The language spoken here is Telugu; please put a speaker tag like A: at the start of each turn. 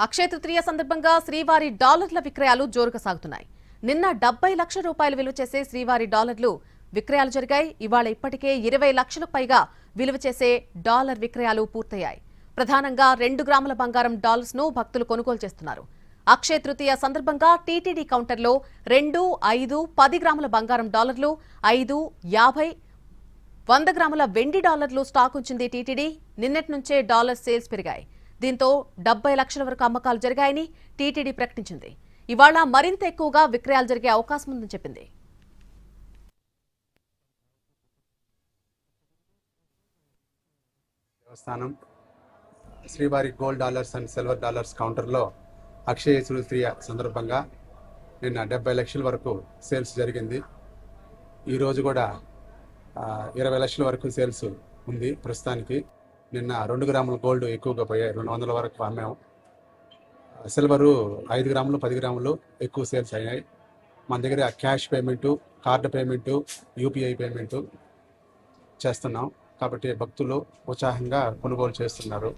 A: అక్షయ తృతీయ సందర్భంగా శ్రీవారి డాలర్ల విక్రయాలు జోరుగా సాగుతున్నాయి. నిన్న 70 లక్షల రూపాయలు విలువ చేసే శ్రీవారి డాలర్లు విక్రయాలు జరిగాయి. ఇవాళ ఇప్పటికే 20 లక్షలకు పైగా విలువ చేసే డాలర్ విక్రయాలు పూర్తయ్యాయి. ప్రధానంగా 2 గ్రాముల బంగారం డాలర్స్ ను భక్తులు కొనుగోలు చేస్తున్నారు. అక్షయ తృతీయ సందర్భంగా టీటీడీ కౌంటర్లో 2, 5, 10 గ్రాముల బంగారం డాలర్లు, 5, 50, 100 గ్రాముల వెండి డాలర్లు స్టాక్ ఉంచింది టీటీడీ. నిన్నటి నుంచే డాలర్ సేల్స్ పెరిగాయి. దీంతో 70 లక్షల వరకు అమ్మకాలు జరిగాయని టీటీడీ ప్రకటించింది. ఇవాళ మరింత ఎక్కువగా విక్రయాలు జరిగే అవకాశం ఉందని చెప్పింది.
B: దేవస్థానం శ్రీవారి gold dollars and silver dollars కౌంటర్లో అక్షయ తృతీయ సందర్భంగా నిన్న 70 లక్షల వరకు సేల్స్ జరిగింది. ఈరోజు కూడా 20 లక్షల వరకు సేల్స్ ఉంది. ప్రస్తుతానికి నిన్న 2 గ్రాముల గోల్డ్ ఎక్కువగా పోయాయి, 200 వరకు అమ్మాము. సిల్వరు 5 గ్రాములు 10 గ్రాములు ఎక్కువ సేల్స్ అయ్యాయి. మన దగ్గర cash payment, card payment, UPI payment చేస్తున్నాం కాబట్టి భక్తులు ఉత్సాహంగా కొనుగోలు చేస్తున్నారు.